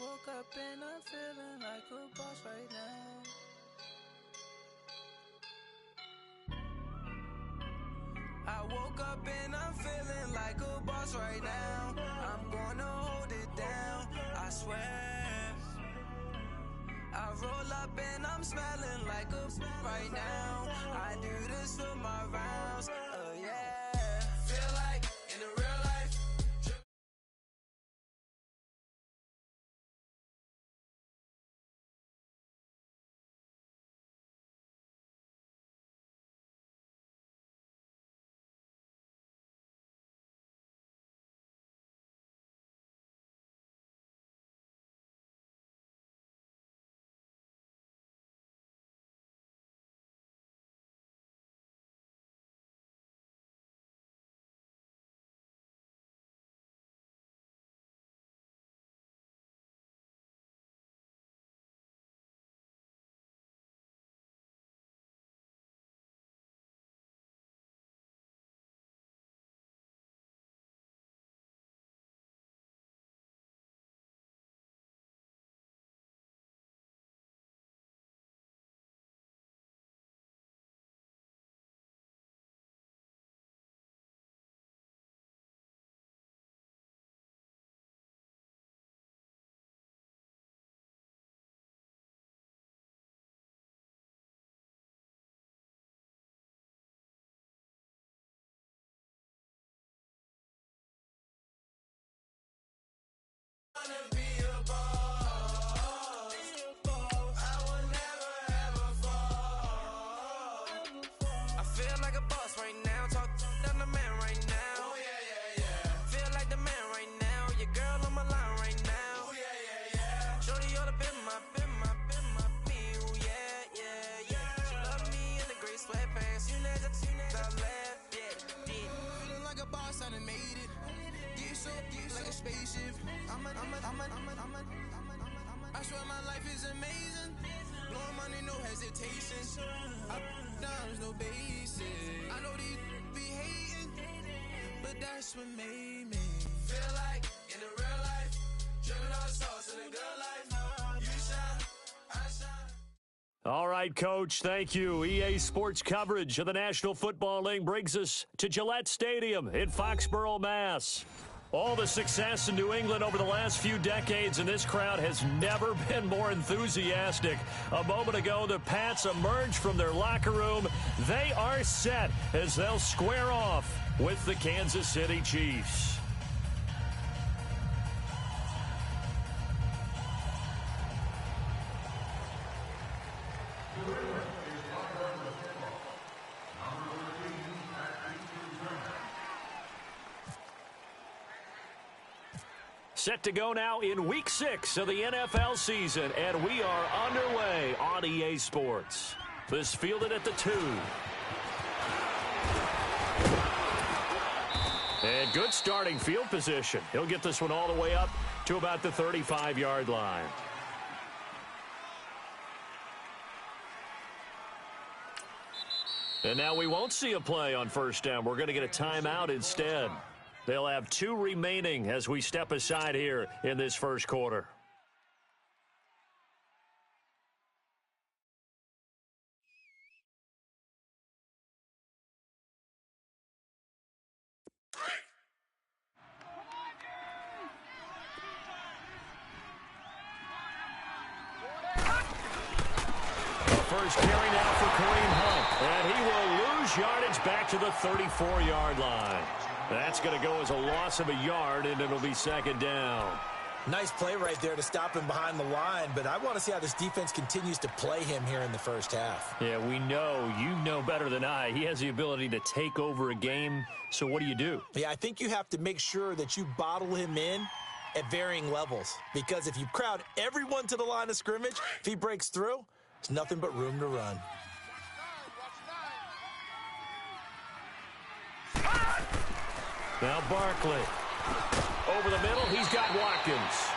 woke up and I'm feeling like a boss right now. I woke up and I'm feeling like a boss right now. I'm gonna hold it down, I swear. I roll up and I'm smelling like a right now. I do this for my rounds, yeah. Feel like in the real life. I swear my life is amazing. Blowing money, no hesitation. Up, downs, no basic. I know these be hating, but that's what made me feel like in the real life. Dripping all sauce in the good life. You shine, I shine. All right, Coach, thank you. EA Sports coverage of the National Football League brings us to Gillette Stadium in Foxborough, Mass. All the success in New England over the last few decades, and this crowd has never been more enthusiastic. A moment ago, the Pats emerged from their locker room. They are set as they'll square off with the Kansas City Chiefs. Set to go now in Week 6 of the NFL season, and we are underway on EA Sports. This fielded at the 2. And good starting field position. He'll get this one all the way up to about the 35-yard line. And now we won't see a play on first down. We're going to get a timeout instead. They'll have 2 remaining as we step aside here in this first quarter. First carry now for Kareem Hunt, and he will lose yardage back to the 34-yard line. That's going to go as a loss of a yard, and it'll be second down. Nice play right there to stop him behind the line, but I want to see how this defense continues to play him here in the first half. Yeah, we know. You know better than I. He has the ability to take over a game, so what do? Yeah, I think you have to make sure that you bottle him in at varying levels, because if you crowd everyone to the line of scrimmage, if he breaks through, there's nothing but room to run. Now Barkley. Over the middle, he's got Watkins.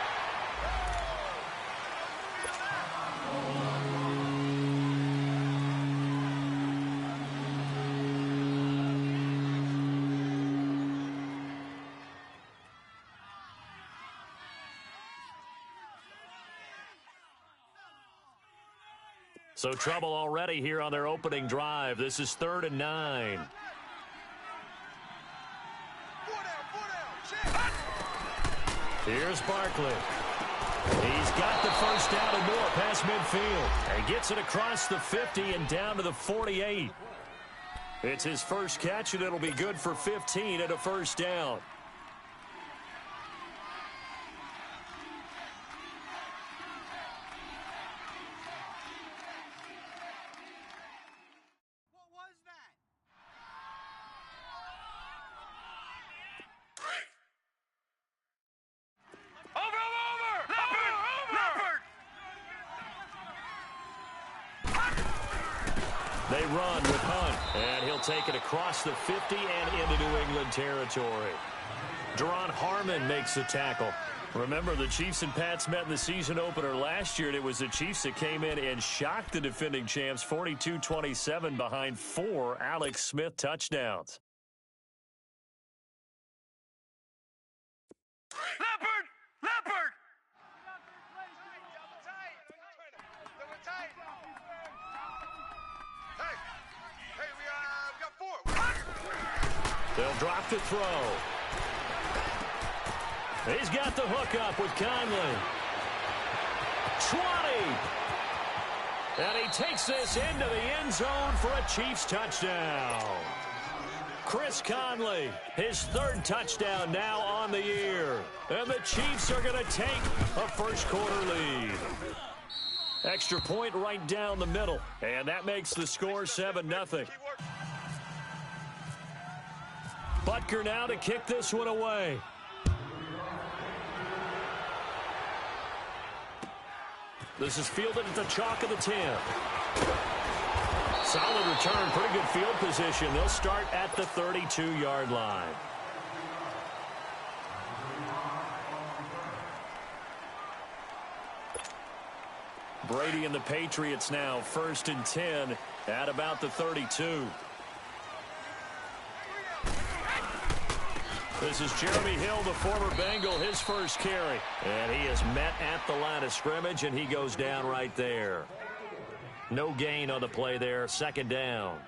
So trouble already here on their opening drive. This is 3rd and 9. Here's Barkley. He's got the first down and more past midfield. And gets it across the 50 and down to the 48. It's his first catch, and it'll be good for 15 and a first down. They run with Hunt, and he'll take it across the 50 and into New England territory. Deron Harmon makes the tackle. Remember, the Chiefs and Pats met in the season opener last year, and it was the Chiefs that came in and shocked the defending champs 42-27 behind 4 Alex Smith touchdowns. Leopard! They'll drop the throw. He's got the hook up with Conley. 20. And he takes this into the end zone for a Chiefs touchdown. Chris Conley, his 3rd touchdown now on the year. And the Chiefs are going to take a first-quarter lead. Extra point right down the middle. And that makes the score 7-0. Butker now to kick this one away. This is fielded at the chalk of the 10. Solid return, pretty good field position. They'll start at the 32-yard line. Brady and the Patriots now 1st and 10 at about the 32. This is Jeremy Hill, the former Bengal, his first carry. And he is met at the line of scrimmage, and he goes down right there. No gain on the play there, 2nd down.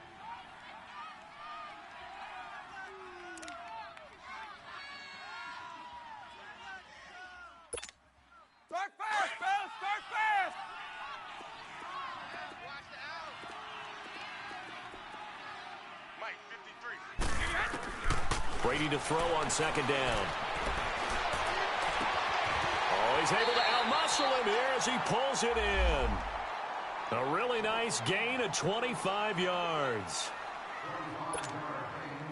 Start fast, Bill! Start fast! Mike, 53. Brady to throw on 2nd down. Oh, he's able to outmuscle him here as he pulls it in. A really nice gain of 25 yards.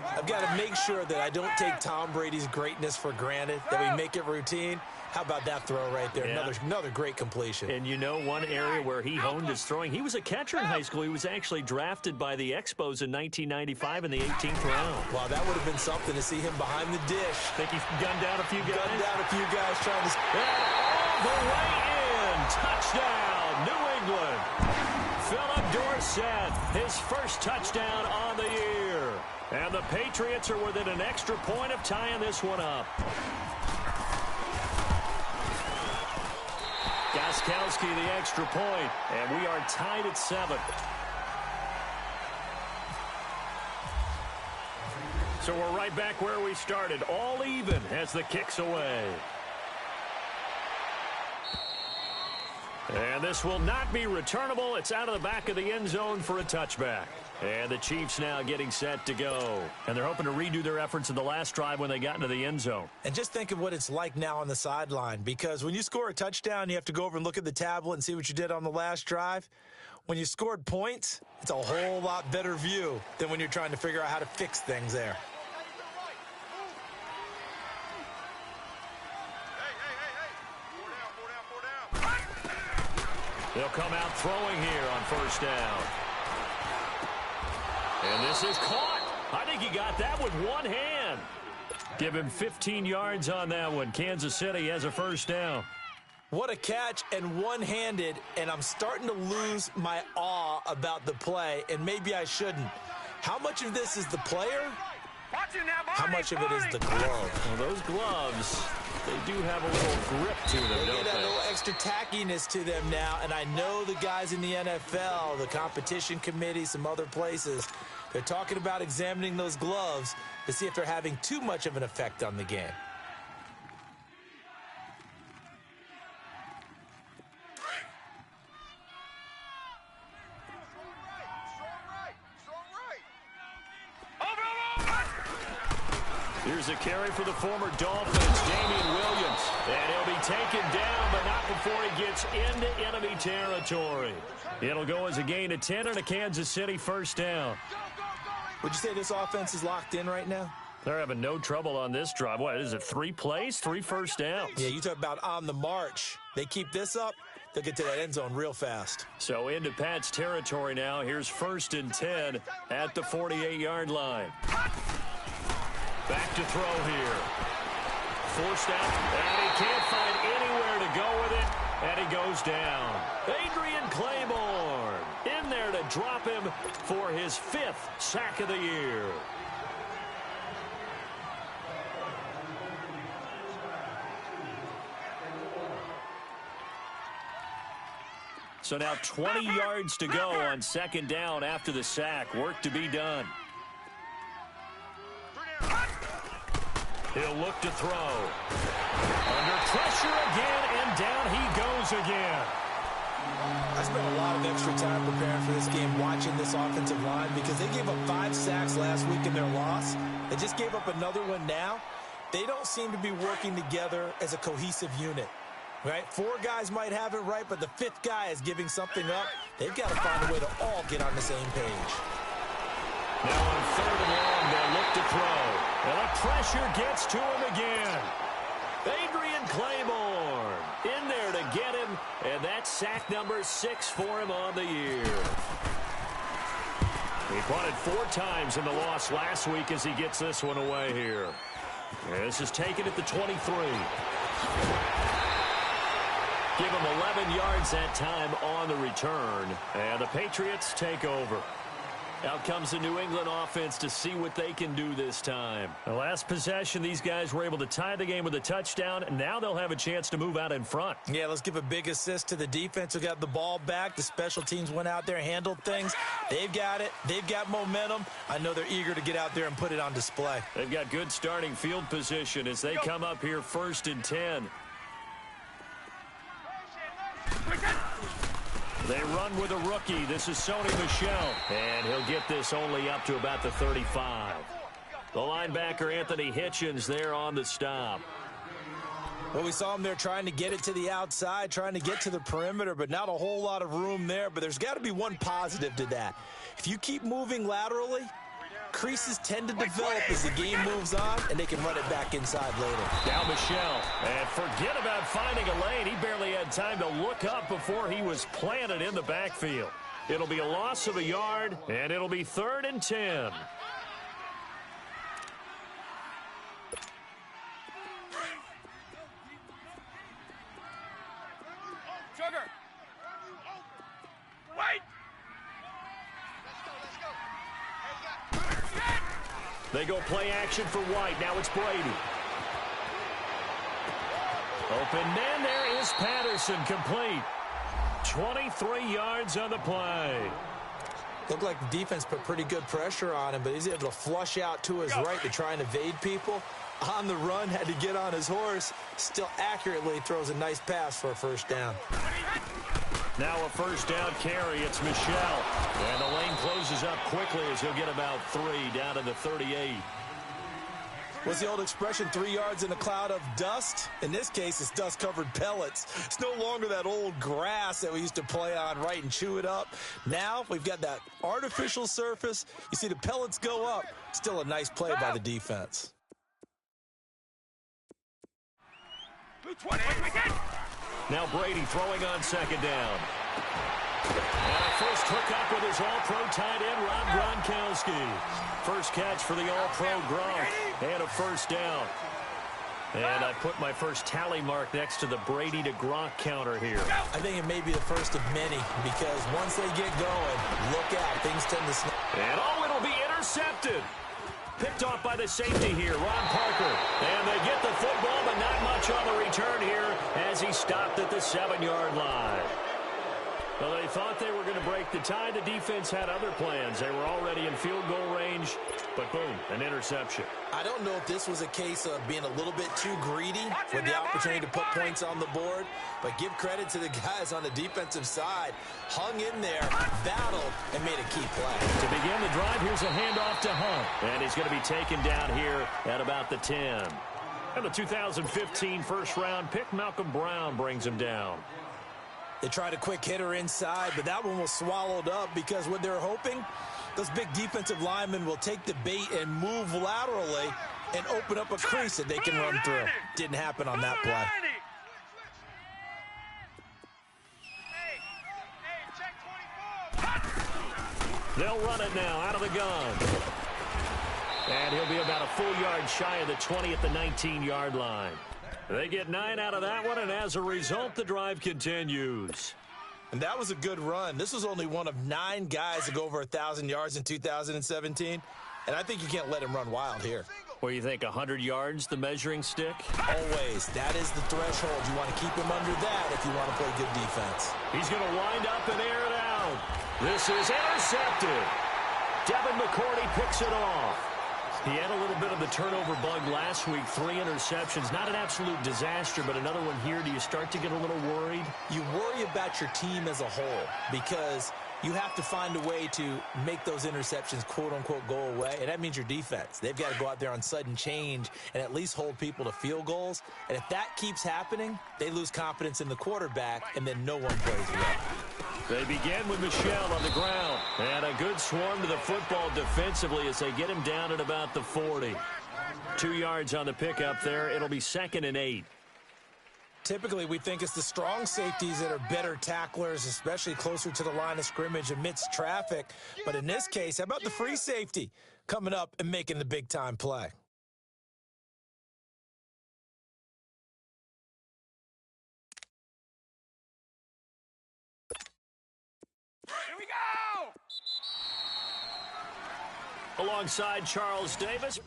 I've got to make sure that I don't take Tom Brady's greatness for granted, that we make it routine. How about that throw right there? Yeah. Another great completion. And you know, one area where he honed his throwing, he was a catcher in high school. He was actually drafted by the Expos in 1995 in the 18th round. Wow, that would have been something to see him behind the dish. Think he gunned down a few guys? Gunned down a few guys trying to... And all the way in. Touchdown, New England. Philip Dorsett, his first touchdown on the year. And the Patriots are within an extra point of tying this one up. Gostkowski the extra point, and we are tied at 7. So we're right back where we started, all even as the kick's away. And this will not be returnable. It's out of the back of the end zone for a touchback. And the Chiefs now getting set to go. And they're hoping to redo their efforts in the last drive when they got into the end zone. And just think of what it's like now on the sideline, because when you score a touchdown, you have to go over and look at the tablet and see what you did on the last drive. When you scored points, it's a whole lot better view than when you're trying to figure out how to fix things there. They'll come out throwing here on 1st down. And this is caught. I think he got that with one hand. Give him 15 yards on that one. Kansas City has a 1st down. What a catch, and one-handed, and I'm starting to lose my awe about the play, and maybe I shouldn't. How much of this is the player? How much of it is the glove? Well, those gloves They do have a little grip to them, They don't get a they? little extra tackiness to them now, and I know the guys in the NFL, the competition committee, some other places, they're talking about examining those gloves to see if they're having too much of an effect on the game. Here's a carry for the former Dolphins, Damian Williams. And he'll be taken down, but not before he gets into enemy territory. It'll go as a gain of 10 and a Kansas City first down. Would you say this offense is locked in right now? They're having no trouble on this drive. What is it, 3 plays, 3 first downs? Yeah, you talk about on the march. They keep this up, they'll get to that end zone real fast. So into Pat's territory now. Here's 1st and 10 at the 48-yard line. Back to throw here. Forced out, and he can't find anywhere to go with it, and he goes down. Adrian Claiborne in there to drop him for his 5th sack of the year. So now 20 yards to go on 2nd down after the sack. Work to be done. He'll look to throw. Under pressure again, and down he goes again. I spent a lot of extra time preparing for this game, watching this offensive line, because they gave up 5 sacks last week in their loss. They just gave up another one now. They don't seem to be working together as a cohesive unit, right? 4 guys might have it right, but the 5th guy is giving something up. They've got to find a way to all get on the same page. Now on 3rd and long, they'll look to throw. And the pressure gets to him again. Adrian Claiborne in there to get him, and that's sack number 6 for him on the year. He punted 4 times in the loss last week as he gets this one away here. And this is taken at the 23. Give him 11 yards that time on the return, and the Patriots take over. Out comes the New England offense to see what they can do this time. The last possession, these guys were able to tie the game with a touchdown, and now they'll have a chance to move out in front. Yeah, let's give a big assist to the defense who got the ball back. The special teams went out there, handled things. They've got it. They've got momentum. I know they're eager to get out there and put it on display. They've got good starting field position as they come up here 1st and 10. They run with a rookie. This is Sony Michel. And he'll get this only up to about the 35. The linebacker, Anthony Hitchens, there on the stop. Well, we saw him there trying to get it to the outside, trying to get to the perimeter, but not a whole lot of room there. But there's got to be one positive to that. If you keep moving laterally, creases tend to develop as the game moves on, and they can run it back inside later. Now Michel, and forget about finding a lane. He barely had time to look up before he was planted in the backfield. It'll be a loss of a yard, and it'll be 3rd and 10. Sugar! Wait! They go play action for White. Now it's Brady. Open man, there is Patterson, complete. 23 yards on the play. Looked like the defense put pretty good pressure on him, but he's able to flush out to his right to try and evade people. On the run, had to get on his horse. Still accurately throws a nice pass for a 1st down. Now a 1st down carry. It's Michel. And the lane closes up quickly as he'll get about 3 down to the 38. What's the old expression, 3 yards in a cloud of dust? In this case, it's dust-covered pellets. It's no longer that old grass that we used to play on, right, and chew it up. Now we've got that artificial surface. You see the pellets go up. Still a nice play by the defense. 20. Now Brady throwing on 2nd down. And a first hookup with his all-pro tight end, Rob Gronkowski. First catch for the all-pro Gronk. And a 1st down. And I put my first tally mark next to the Brady to Gronk counter here. I think it may be the first of many, because once they get going, look out. Things tend to snap. And it'll be intercepted. Picked off by the safety here, Ron Parker. And they get the football, but not much on stopped at the 7-yard line. Well, they thought they were going to break the tie. The defense had other plans. They were already in field goal range, but boom, an interception. I don't know if this was a case of being a little bit too greedy with the opportunity to put points on the board, but give credit to the guys on the defensive side. Hung in there, battled, and made a key play. To begin the drive, here's a handoff to Hunt, and he's going to be taken down here at about the 10. And the 2015 first-round pick, Malcolm Brown, brings him down. They tried a quick hitter inside, but that one was swallowed up because what they're hoping, those big defensive linemen will take the bait and move laterally and open up a crease that they can run through. Didn't happen on that play. They'll run it now out of the gun. And he'll be about a full yard shy of the 20 at the 19-yard line. They get 9 out of that one, and as a result, the drive continues. And that was a good run. This was only one of 9 guys to go over 1,000 yards in 2017, and I think you can't let him run wild here. What do you think, 100 yards, the measuring stick? Always. That is the threshold. You want to keep him under that if you want to play good defense. He's going to wind up and air it out. This is intercepted. Devin McCourty picks it off. He had a little bit of the turnover bug last week, 3 interceptions. Not an absolute disaster, but another one here. Do you start to get a little worried? You worry about your team as a whole because you have to find a way to make those interceptions, quote-unquote, go away, and that means your defense. They've got to go out there on sudden change and at least hold people to field goals. And if that keeps happening, they lose confidence in the quarterback, and then no one plays well. They begin with Michel on the ground. And a good swarm to the football defensively as they get him down at about the 40. 2 yards on the pickup there. It'll be 2nd and 8. Typically, we think it's the strong safeties that are better tacklers, especially closer to the line of scrimmage amidst traffic. But in this case, how about the free safety coming up and making the big-time play? Here we go! Alongside Charles Davis.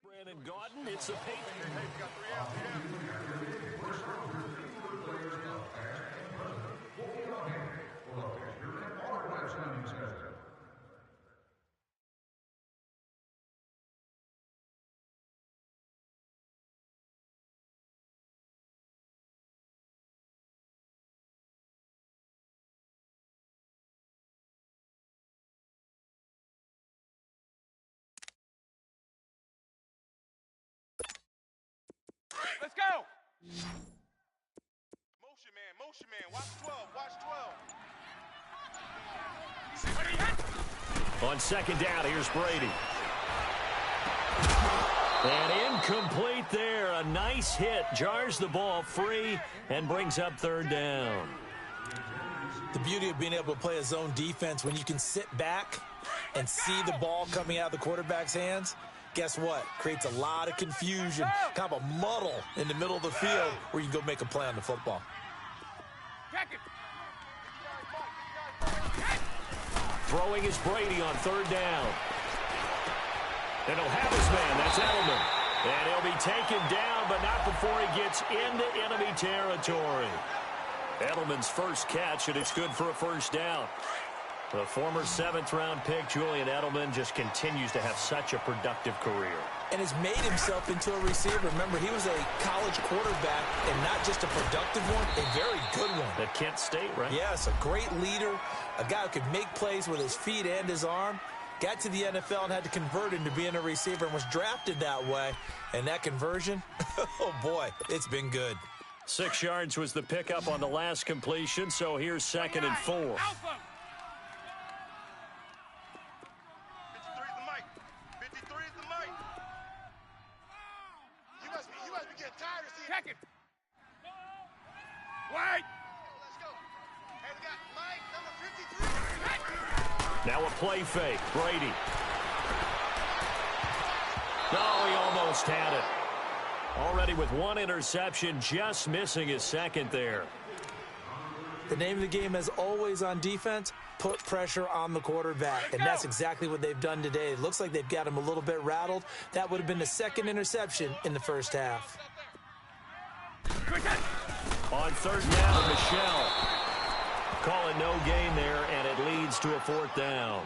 Brandon Gaudin, it's the Patriots. Let's go! Motion man, watch 12, On 2nd down, here's Brady. And incomplete there. A nice hit. Jars the ball free and brings up 3rd down. The beauty of being able to play a zone defense when you can sit back and see the ball coming out of the quarterback's hands, guess what? Creates a lot of confusion, kind of a muddle in the middle of the field where you can go make a play on the football. Throwing is Brady on 3rd down. And he'll have his man. That's Edelman. And he'll be taken down, but not before he gets into enemy territory. Edelman's first catch, and it's good for a 1st down. The former 7th-round pick, Julian Edelman, just continues to have such a productive career. And has made himself into a receiver. Remember, he was a college quarterback, and not just a productive one, a very good one. At Kent State, right? Yes, a great leader, a guy who could make plays with his feet and his arm. Got to the NFL and had to convert into being a receiver and was drafted that way. And that conversion, oh boy, it's been good. 6 yards was the pickup on the last completion, so here's 2nd and 4. Check it. Wait. Let's go. Hey, we got Mike, number 53. Now a play fake. Brady. Oh, he almost had it. Already with one interception, just missing his second there. The name of the game, as always on defense, put pressure on the quarterback. And that's exactly what they've done today. It looks like they've got him a little bit rattled. That would have been the second interception in the first half. On third down, Michelle. Call it no gain there, and it leads to a fourth down.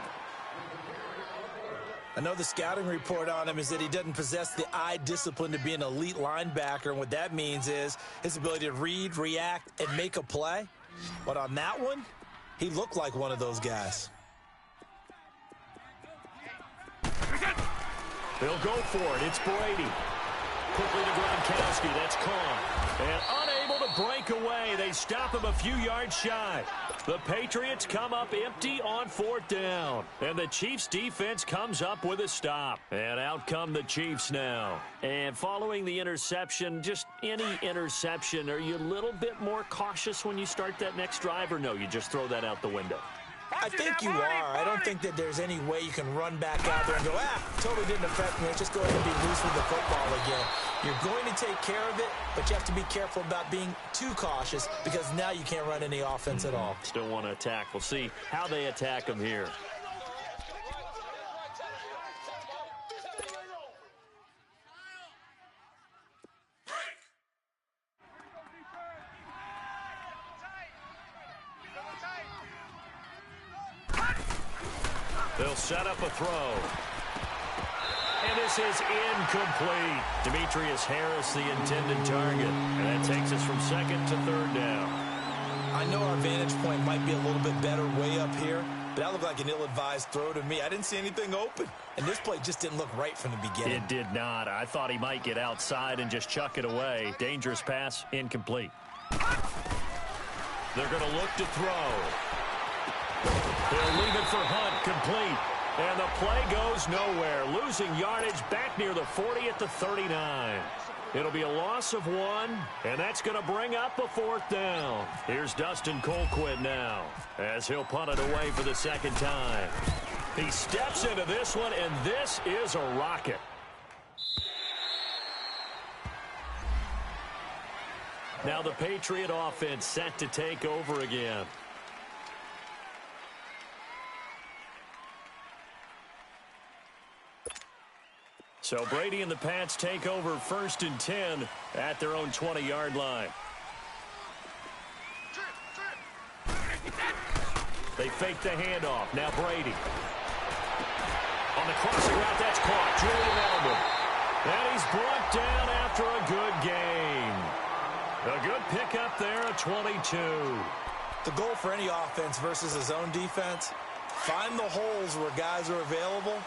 I know the scouting report on him is that he doesn't possess the eye discipline to be an elite linebacker, and what that means is his ability to read, react, and make a play. But on that one, he looked like one of those guys. They'll go for it. It's Brady. Quickly to Gronkowski. That's caught. And unable to break away. They stop him a few yards shy. The Patriots come up empty on fourth down. And the Chiefs' defense comes up with a stop. And out come the Chiefs now. And following the interception, just any interception, are you a little bit more cautious when you start that next drive, or no, you just throw that out the window? I think you are. I don't think that there's any way you can run back out there and go, totally didn't affect me. Let's just go ahead and be loose with the football again. You're going to take care of it, but you have to be careful about being too cautious because now you can't run any offense at all. Still want to attack. We'll see how they attack him here. They'll set up a throw. And this is incomplete. Demetrius Harris, the intended target. And that takes us from second to third down. I know our vantage point might be a little bit better way up here, but that looked like an ill-advised throw to me. I didn't see anything open. And this play just didn't look right from the beginning. It did not. I thought he might get outside and just chuck it away. Dangerous pass, incomplete. They're going to look to throw. They'll leave it for Hunt, complete. And the play goes nowhere. Losing yardage back near the 40 at the 39. It'll be a loss of one, and that's going to bring up a fourth down. Here's Dustin Colquitt now, as he'll punt it away for the second time. He steps into this one, and this is a rocket. Now the Patriot offense set to take over again. So Brady and the Pats take over 1st and 10 at their own 20-yard line. They fake the handoff. Now Brady. On the crossing route, that's caught. Julian Edelman. And he's brought down after a good gain. A good pickup there at 22. The goal for any offense versus his own defense, find the holes where guys are available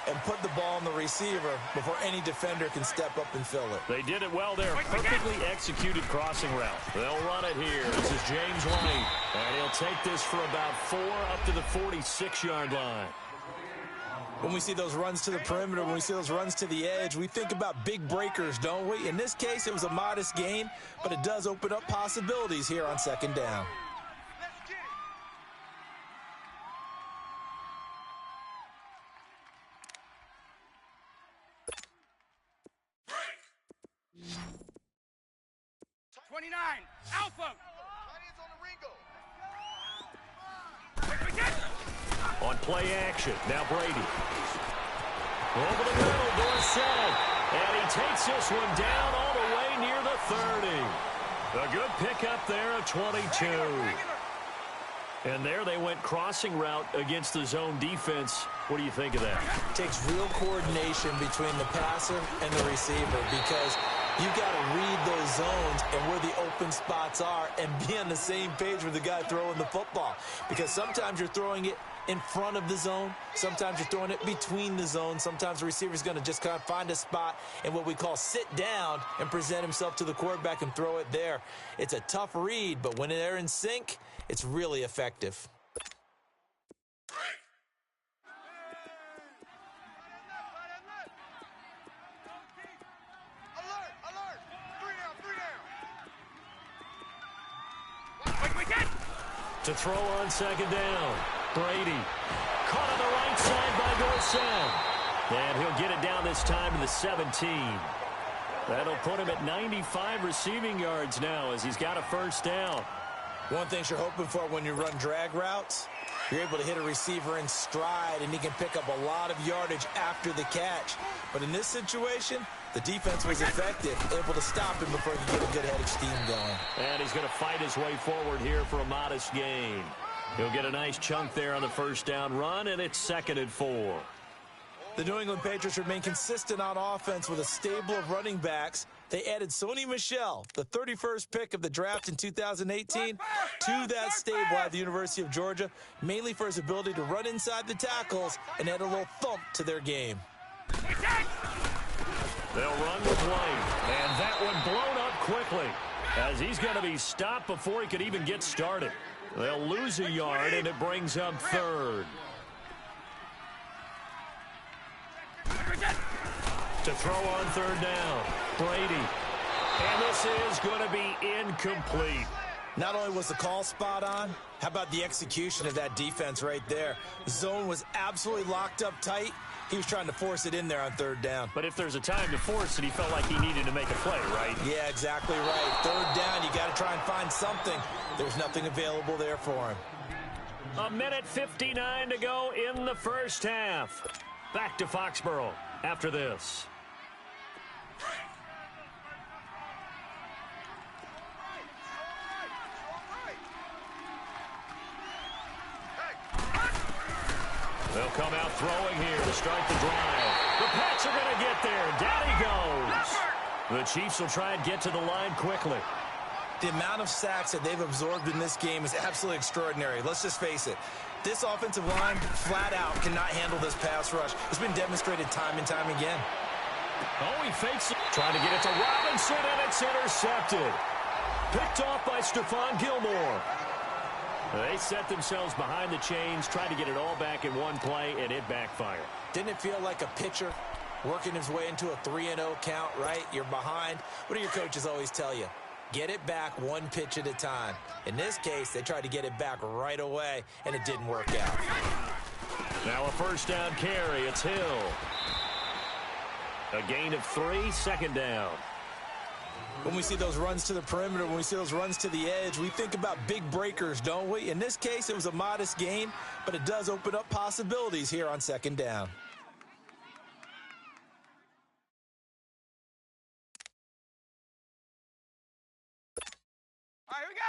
and put the ball on the receiver before any defender can step up and fill it. They did it well there. Perfectly executed crossing route. They'll run it here. This is James White. And he'll take this for about 4 up to the 46-yard line. When we see those runs to the perimeter, when we see those runs to the edge, we think about big breakers, don't we? In this case, it was a modest gain, but it does open up possibilities here on second down. Alpha. On play action, now Brady. Over the middle, Dorsett. And he takes this one down all the way near the 30. A good pickup there at 22. And there they went crossing route against the zone defense. What do you think of that? It takes real coordination between the passer and the receiver because you've got to read those zones and where the open spots are and be on the same page with the guy throwing the football. Because sometimes you're throwing it in front of the zone. Sometimes you're throwing it between the zones. Sometimes the receiver's going to just kind of find a spot and what we call sit down and present himself to the quarterback and throw it there. It's a tough read, but when they're in sync, it's really effective. To throw on second down. Brady caught score send. And he'll get it down this time to the 17. That'll put him at 95 receiving yards now as he's got a first down. One thing you're hoping for when you run drag routes, you're able to hit a receiver in stride, and he can pick up a lot of yardage after the catch. But in this situation, the defense was effective, able to stop him before he could get a good head of steam going. And he's going to fight his way forward here for a modest gain. He'll get a nice chunk there on the first down run, and it's 2nd and 4. The New England Patriots remain consistent on offense with a stable of running backs. They added Sony Michel, the 31st pick of the draft in 2018, to that stable at the University of Georgia, mainly for his ability to run inside the tackles and add a little thump to their game. They'll run with White, and that one blown up quickly as he's going to be stopped before he could even get started. They'll lose a yard, and it brings up 3rd. To throw on 3rd down, Brady. And this is going to be incomplete. Not only was the call spot on, how about the execution of that defense right there? The zone was absolutely locked up tight. He was trying to force it in there on 3rd down. But if there's a time to force it, he felt like he needed to make a play, right? Yeah, exactly right. 3rd down, you got to try and find something. There's nothing available there for him. 1:59 to go in the first half. Back to Foxborough after this. They'll come out throwing here to start the drive. The Pats are going to get there. Down he goes. The Chiefs will try and get to the line quickly. The amount of sacks that they've absorbed in this game is absolutely extraordinary. Let's just face it. This offensive line, flat out, cannot handle this pass rush. It's been demonstrated time and time again. Oh, he fakes it. Trying to get it to Robinson, and it's intercepted. Picked off by Stephon Gilmore. They set themselves behind the chains, tried to get it all back in one play, and it backfired. Didn't it feel like a pitcher working his way into a 3-0 count, right? You're behind. What do your coaches always tell you? Get it back one pitch at a time. In this case, they tried to get it back right away, and it didn't work out. Now a first down carry. It's Hill. A gain of 3, 2nd down. When we see those runs to the perimeter, when we see those runs to the edge, we think about big breakers, don't we? In this case, it was a modest gain, but it does open up possibilities here on 2nd down. All right, here we go.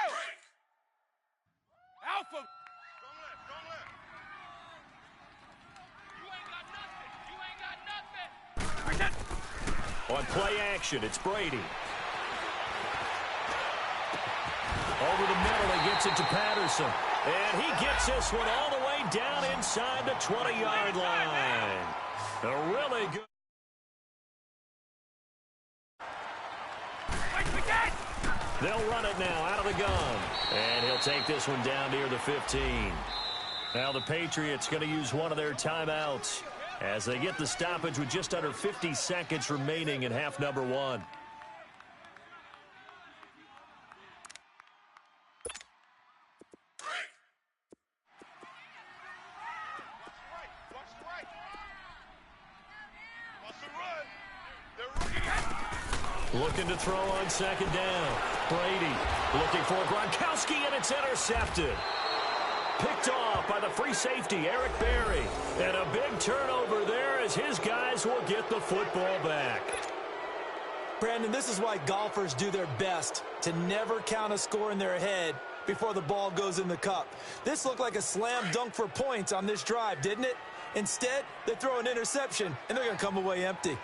Alpha. You ain't got nothing. On play action, it's Brady. Over the middle, he gets it to Patterson. And he gets this one all the way down inside the 20-yard line. A really good. They'll run it now out of the gun. And he'll take this one down near the 15. Now the Patriots going to use one of their timeouts as they get the stoppage with just under 50 seconds remaining in half number 1. Looking to throw on 2nd down. Brady looking for Gronkowski, and it's intercepted. Picked off by the free safety, Eric Berry. And a big turnover there as his guys will get the football back. Brandon, this is why golfers do their best to never count a score in their head before the ball goes in the cup. This looked like a slam dunk for points on this drive, didn't it? Instead, they throw an interception, and they're going to come away empty.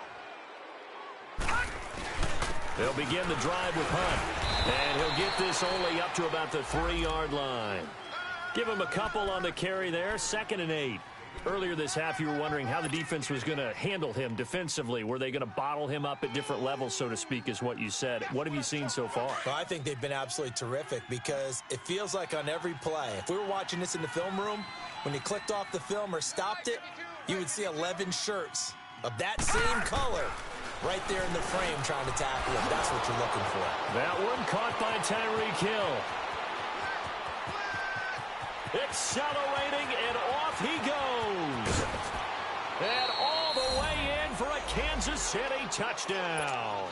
They'll begin the drive with Hunt, and he'll get this only up to about the 3-yard line. Give him a couple on the carry there, 2nd and 8. Earlier this half, you were wondering how the defense was going to handle him defensively. Were they going to bottle him up at different levels, so to speak, is what you said. What have you seen so far? Well, I think they've been absolutely terrific because it feels like on every play, if we were watching this in the film room, when you clicked off the film or stopped it, you would see 11 shirts of that same color right there in the frame trying to tackle him. That's what you're looking for. That one caught by Tyreek Hill. Accelerating, and off he goes. Kansas City touchdown.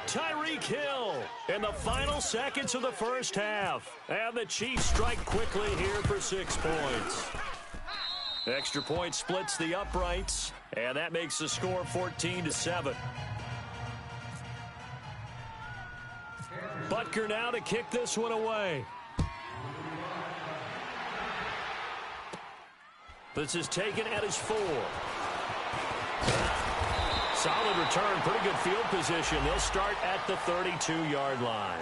Tyreek Hill in the final seconds of the first half. And the Chiefs strike quickly here for 6 points. Extra point splits the uprights, and that makes the score 14-7. Butker now to kick this one away. This is taken at his 4. Solid return, pretty good field position. They'll start at the 32-yard line.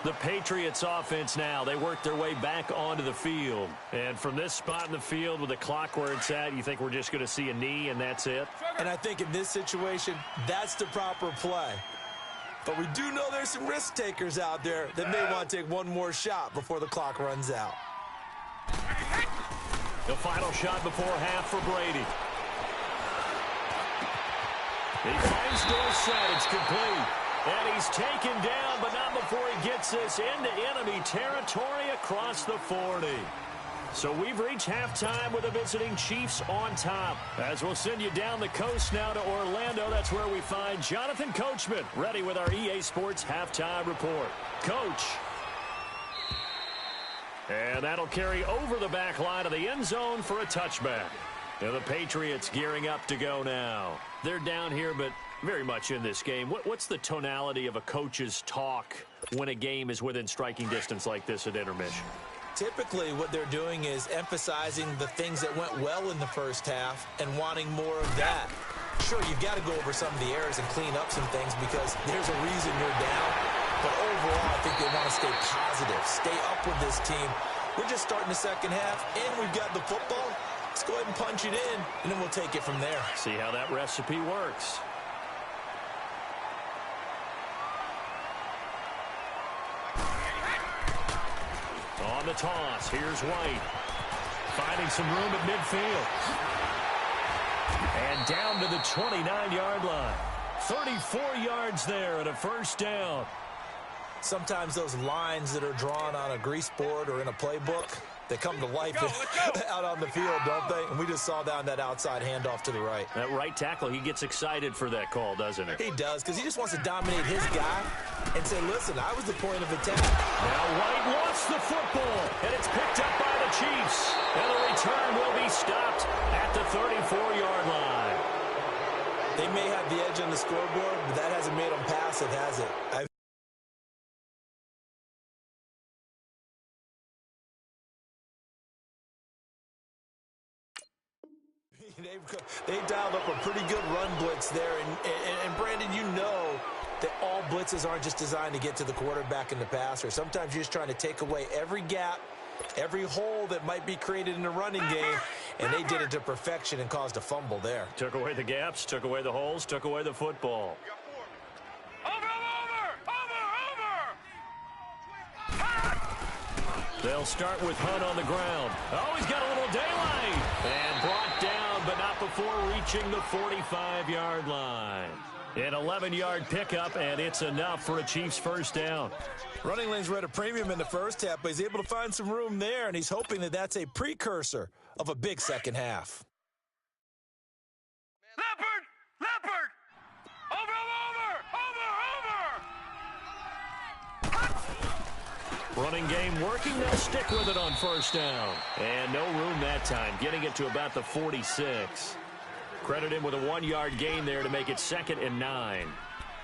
The Patriots offense now, they work their way back onto the field. And from this spot in the field with the clock where it's at, you think we're just going to see a knee and that's it? And I think in this situation, that's the proper play. But we do know there's some risk takers out there that may want to take one more shot before the clock runs out. The final shot before half for Brady. He finds Dorsett. It's complete. And he's taken down, but not before he gets this into enemy territory across the 40. So we've reached halftime with the visiting Chiefs on top. As we'll send you down the coast now to Orlando, that's where we find Jonathan Coachman, ready with our EA Sports Halftime Report. Coach. And that'll carry over the back line of the end zone for a touchback. And the Patriots gearing up to go now. They're down here, but very much in this game. What's the tonality of a coach's talk when a game is within striking distance like this at intermission? Typically, what they're doing is emphasizing the things that went well in the first half and wanting more of that. Sure, you've got to go over some of the errors and clean up some things because there's a reason you're down. But overall, I think they want to stay positive, stay up with this team. We're just starting the second half, and we've got the football. Let's go ahead and punch it in, and then we'll take it from there. See how that recipe works. On the toss, here's White. Finding some room at midfield. And down to the 29-yard line. 34 yards there and a first down. Sometimes those lines that are drawn on a grease board or in a playbook, they come to life out on the field, don't they? And we just saw down that outside handoff to the right. That right tackle, he gets excited for that call, doesn't he? He does, because he just wants to dominate his guy and say, listen, I was the point of attack. Now White wants the football, and it's picked up by the Chiefs. And the return will be stopped at the 34-yard line. They may have the edge on the scoreboard, but that hasn't made them passive, has it? They dialed up a pretty good run blitz there. And Brandon, you know that all blitzes aren't just designed to get to the quarterback and the passer. Sometimes you're just trying to take away every gap, every hole that might be created in the running game, and they did it to perfection and caused a fumble there. Took away the gaps, took away the holes, took away the football. They'll start with Hunt on the ground. Oh, he's got a little daylight. And brought down, but not before reaching the 45-yard line. An 11-yard pickup, and it's enough for a Chiefs first down. Running lanes were at a premium in the first half, but he's able to find some room there, and he's hoping that that's a precursor of a big second half. Leopard! Running game working. They'll stick with it on first down. And no room that time, getting it to about the 46. Credit him with a 1-yard gain there to make it 2nd and 9.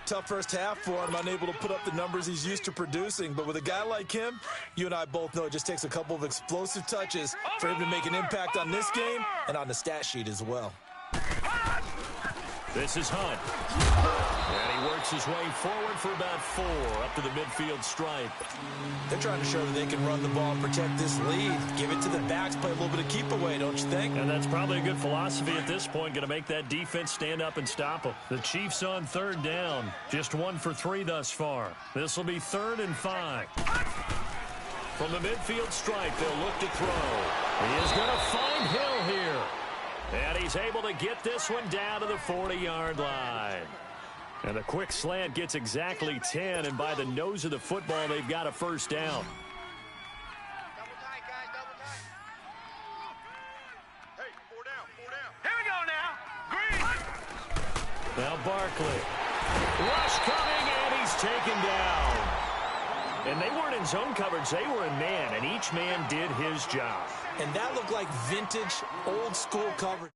Tough first half for him, unable to put up the numbers he's used to producing. But with a guy like him, you and I both know it just takes a couple of explosive touches for him to make an impact on this game and on the stat sheet as well. This is Hunt. And he works his way forward for about 4 up to the midfield stripe. They're trying to show that they can run the ball and protect this lead. Give it to the backs, play a little bit of keep away, don't you think? And that's probably a good philosophy at this point, going to make that defense stand up and stop them. The Chiefs on 3rd down. Just 1 for 3 thus far. This will be 3rd and 5. From the midfield stripe, they'll look to throw. He is going to find Hill here. And he's able to get this one down to the 40-yard line. And the quick slant gets exactly 10, and by the nose of the football, they've got a first down. Double tight, guys, double tight. Hey, 4 down. Here we go now. Green. Now Barkley. Rush coming, and he's taken down. And they weren't in zone coverage. They were in man, and each man did his job. And that looked like vintage, old-school coverage.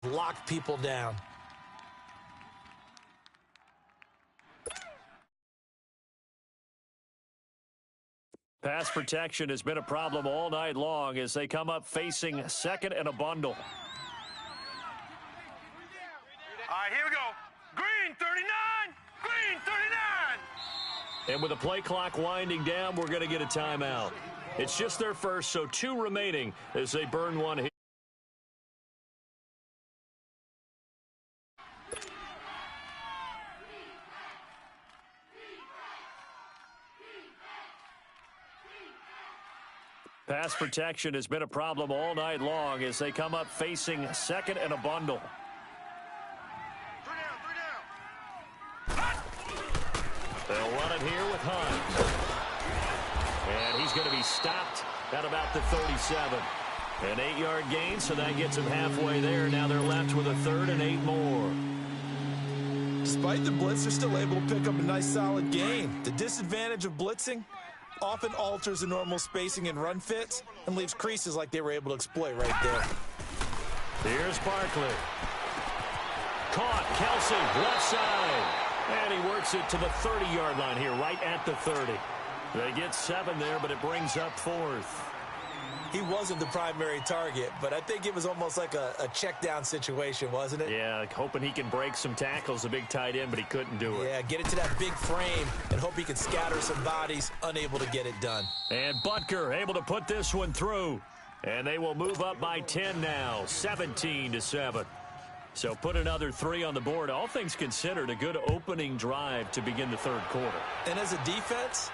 Locked people down. Pass protection has been a problem all night long as they come up facing second and a bundle. All right, here we go. Green 39! Green 39! And with the play clock winding down, we're going to get a timeout. It's just their first, so 2 remaining as they burn one here. Pass protection has been a problem all night long as they come up facing second and a bundle. 3 down. They'll run it here with Hunt. And he's going to be stopped at about the 37. An 8-yard gain, so that gets him halfway there. Now they're left with a 3rd and 8 more. Despite the blitz, they're still able to pick up a nice, solid gain. The disadvantage of blitzing often alters the normal spacing and run fits and leaves creases like they were able to exploit right there. Here's Barkley. Caught. Kelsey, left side. And he works it to the 30-yard line here, right at the 30. They get 7 there, but it brings up 4th. He wasn't the primary target, but I think it was almost like a check-down situation, wasn't it? Yeah, like hoping he can break some tackles, a big tight end, but he couldn't do it. Yeah, get it to that big frame and hope he can scatter some bodies, unable to get it done. And Butker able to put this one through. And they will move up by 10 now, 17-7. So put another 3 on the board. All things considered, a good opening drive to begin the 3rd quarter. And as a defense,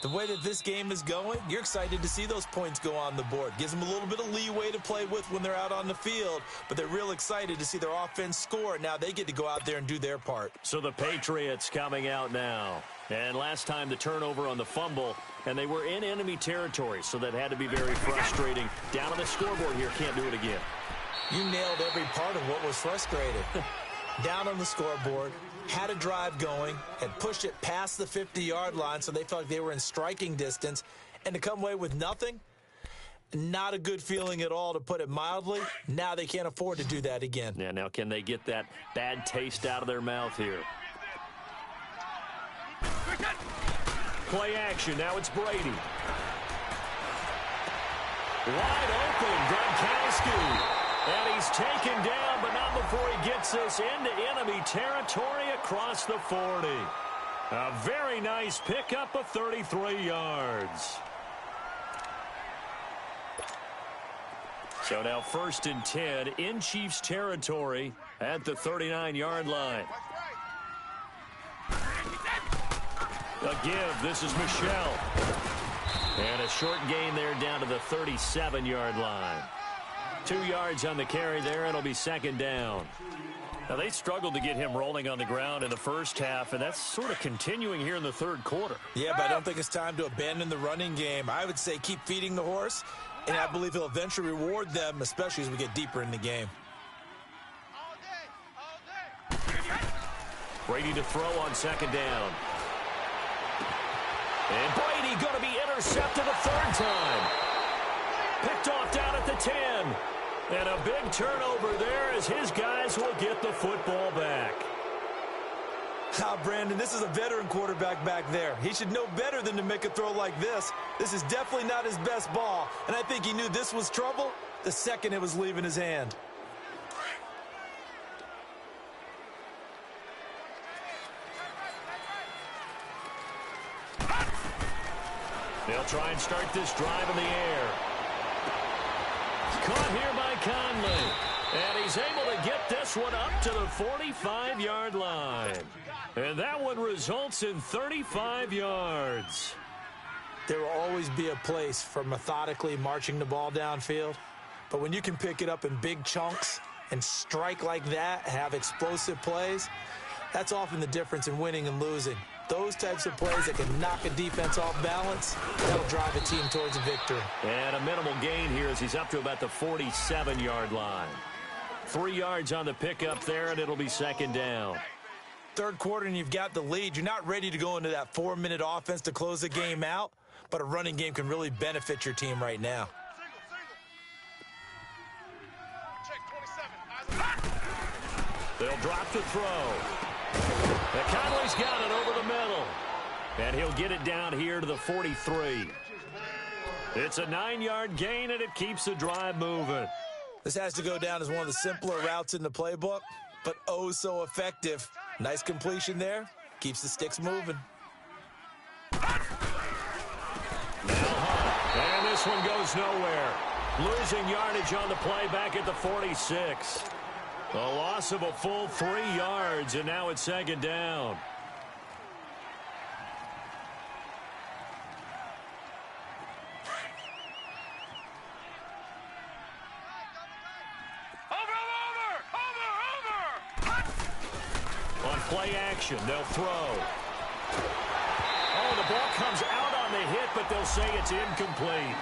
the way that this game is going, you're excited to see those points go on the board. Gives them a little bit of leeway to play with when they're out on the field, but they're real excited to see their offense score. Now they get to go out there and do their part. So the Patriots coming out now. And last time the turnover on the fumble, and they were in enemy territory, so that had to be very frustrating. Down on the scoreboard here, can't do it again. You nailed every part of what was frustrating. Down on the scoreboard, had a drive going, had pushed it past the 50-yard line so they felt like they were in striking distance, and to come away with nothing, not a good feeling at all, to put it mildly. Now they can't afford to do that again. Yeah, now can they get that bad taste out of their mouth here? Play action, now it's Brady. Wide open, Gronkowski. And he's taken down, but not before he gets this into enemy territory across the 40. A very nice pickup of 33 yards. So now 1st and 10 in Chiefs territory at the 39-yard line. A give, this is Michelle. And a short gain there down to the 37-yard line. 2 yards on the carry there, it'll be 2nd down. Now, they struggled to get him rolling on the ground in the first half, and that's sort of continuing here in the 3rd quarter. Yeah, but I don't think it's time to abandon the running game. I would say keep feeding the horse, and I believe he'll eventually reward them, especially as we get deeper in the game. All day. Brady to throw on 2nd down. And Brady going to be intercepted a 3rd time. Picked off down at the 10. And a big turnover there as his guys will get the football back. Brandon, this is a veteran quarterback back there. He should know better than to make a throw like this. This is definitely not his best ball, and I think he knew this was trouble the second it was leaving his hand. They'll try and start this drive in the air. Caught here by Conley. And he's able to get this one up to the 45-yard line. And that one results in 35 yards. There will always be a place for methodically marching the ball downfield. But when you can pick it up in big chunks and strike like that, have explosive plays, that's often the difference in winning and losing. Those types of plays that can knock a defense off balance, that'll drive a team towards a victory. And a minimal gain here as he's up to about the 47-yard line. 3 yards on the pickup there, and it'll be second down. Third quarter, and you've got the lead. You're not ready to go into that 4-minute offense to close the game out, but a running game can really benefit your team right now. They'll drop to throw. And Conley's got it over the middle. And he'll get it down here to the 43. It's a 9-yard gain, and it keeps the drive moving. This has to go down as one of the simpler routes in the playbook, but oh so effective. Nice completion there. Keeps the sticks moving. And this one goes nowhere. Losing yardage on the play back at the 46. A loss of a full 3 yards, and now it's second down. On play action, they'll throw. Oh, the ball comes out on the hit, but they'll say it's incomplete.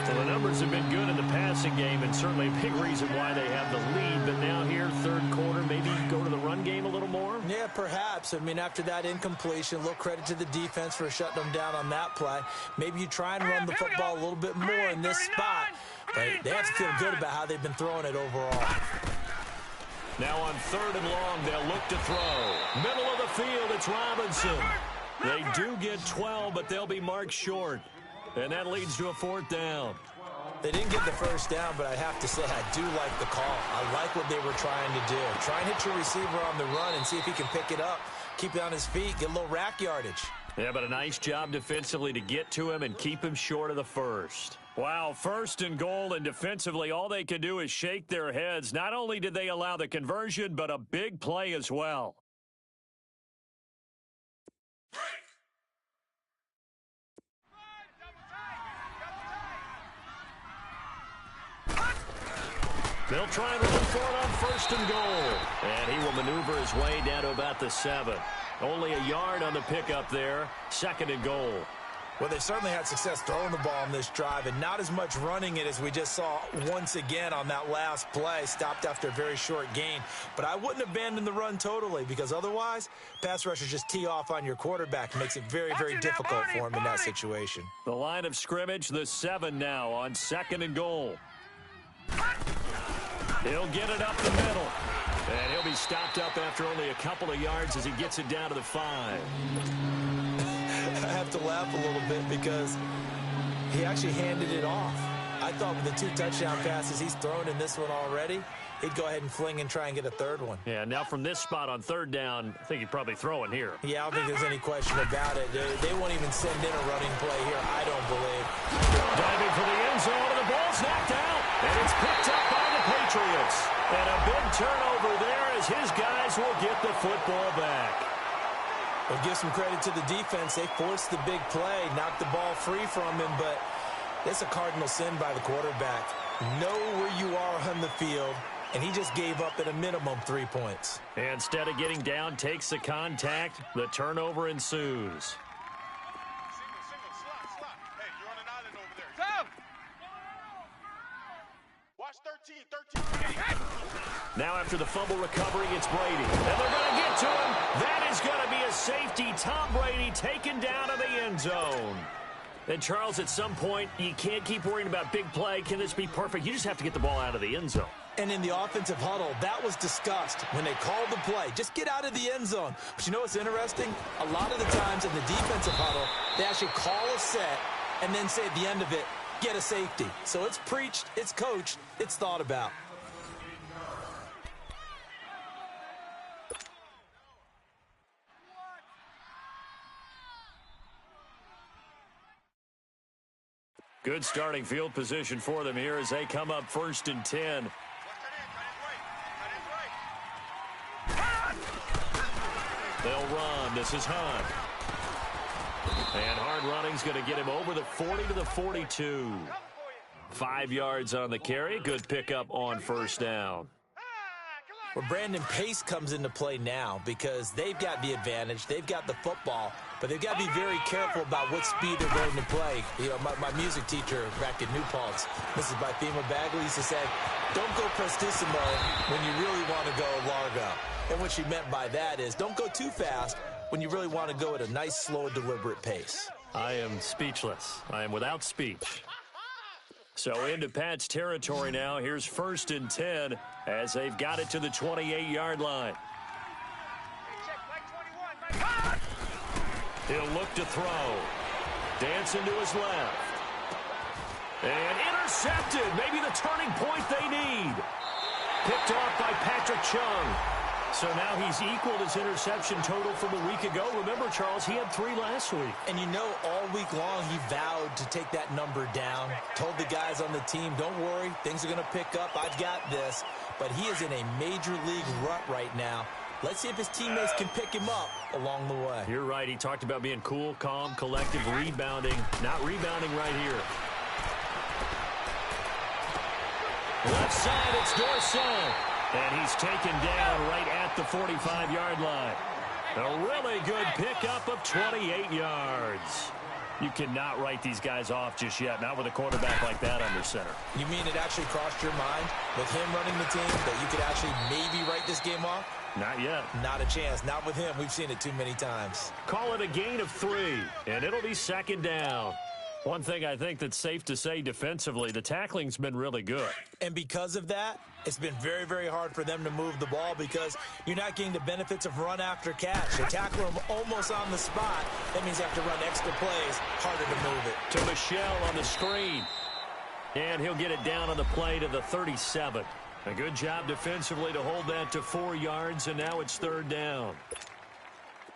So the numbers have been good in the passing game, and certainly a big reason why they have the lead. But now here, third quarter, maybe go to the run game a little more? Yeah, perhaps. I mean, after that incompletion, a little credit to the defense for shutting them down on that play. Maybe you try and run the football a little bit more in this spot. But they have to feel good about how they've been throwing it overall. Now on third and long, they'll look to throw. Middle of the field, it's Robinson. They do get 12, but they'll be marked short. And that leads to a fourth down. They didn't get the first down, but I have to say I do like the call. I like what they were trying to do. Try and hit your receiver on the run and see if he can pick it up. Keep it on his feet, get a little rack yardage. Yeah, but a nice job defensively to get to him and keep him short of the first. Wow, first and goal, and defensively all they can do is shake their heads. Not only did they allow the conversion, but a big play as well. They'll try and run for it on first and goal. And he will maneuver his way down to about the 7. Only a yard on the pickup there. Second and goal. Well, they certainly had success throwing the ball on this drive, and not as much running it as we just saw once again on that last play. Stopped after a very short gain. But I wouldn't abandon the run totally, because otherwise, pass rushers just tee off on your quarterback. It makes it very, very difficult for him in that situation. The line of scrimmage, the 7 now on second and goal. He'll get it up the middle. And he'll be stopped up after only a couple of yards as he gets it down to the 5. I have to laugh a little bit because he actually handed it off. I thought with the 2 touchdown passes he's thrown in this one already, he'd go ahead and fling and try and get a third one. Yeah, now from this spot on third down, I think he'd probably throw it here. Yeah, I don't think there's any question about it. They won't even send in a running play here, I don't believe. Diving for the end zone, and the ball's knocked out, and it's picked up by the Patriots. And a big turnover there as his guys will get the football back. Well, give some credit to the defense. They forced the big play, knocked the ball free from him, but it's a cardinal sin by the quarterback. Know where you are on the field, and he just gave up at a minimum 3 points. And instead of getting down, takes the contact. The turnover ensues. Hey, you're on an island over there. Come! Watch 13. Now after the fumble recovery, it's Brady. And they're going to get to him. That is going to be a safety. Tom Brady taken down to the end zone. And, Charles, at some point, you can't keep worrying about big play. Can this be perfect? You just have to get the ball out of the end zone. And in the offensive huddle, that was discussed when they called the play. Just get out of the end zone. But you know what's interesting? A lot of the times in the defensive huddle, they actually call a set and then say at the end of it, get a safety. So it's preached, it's coached, it's thought about. Good starting field position for them here as they come up first and 10. They'll run. This is Hunt. And hard running's going to get him over the 40 to the 42. 5 yards on the carry. Good pickup on first down. Well, Brandon, pace comes into play now because they've got the advantage. They've got the football. but they've got to be very careful about what speed they're going to play. You know, my music teacher back in New Paltz, Mrs. Bythema Bagley, used to say, don't go prestissimo when you really want to go largo. And what she meant by that is don't go too fast when you really want to go at a nice, slow, deliberate pace. I am speechless. I am without speech. So into Pat's territory now. Here's 1st and 10 as they've got it to the 28-yard line. He'll look to throw. Dancing to his left. And intercepted. Maybe the turning point they need. Picked off by Patrick Chung. So now he's equaled his interception total from a week ago. Remember, Charles, he had 3 last week. And you know, all week long he vowed to take that number down. Told the guys on the team, don't worry, things are going to pick up. I've got this. But he is in a major league rut right now. Let's see if his teammates can pick him up along the way. You're right. He talked about being cool, calm, collective, rebounding. Not rebounding right here. Left side, it's Dorsett. And he's taken down right at the 45-yard line. A really good pickup of 28 yards. You cannot write these guys off just yet, not with a quarterback like that under center. You mean it actually crossed your mind with him running the team that you could actually maybe write this game off? Not yet. Not a chance. Not with him. We've seen it too many times. Call it a gain of 3, and it'll be 2nd down. One thing I think that's safe to say defensively, the tackling's been really good. And because of that, it's been very, very hard for them to move the ball because you're not getting the benefits of run after catch. They tackle him almost on the spot. That means you have to run extra plays, harder to move it. To Michelle on the screen. And he'll get it down on the play to the 37. A good job defensively to hold that to 4 yards, and now it's 3rd down.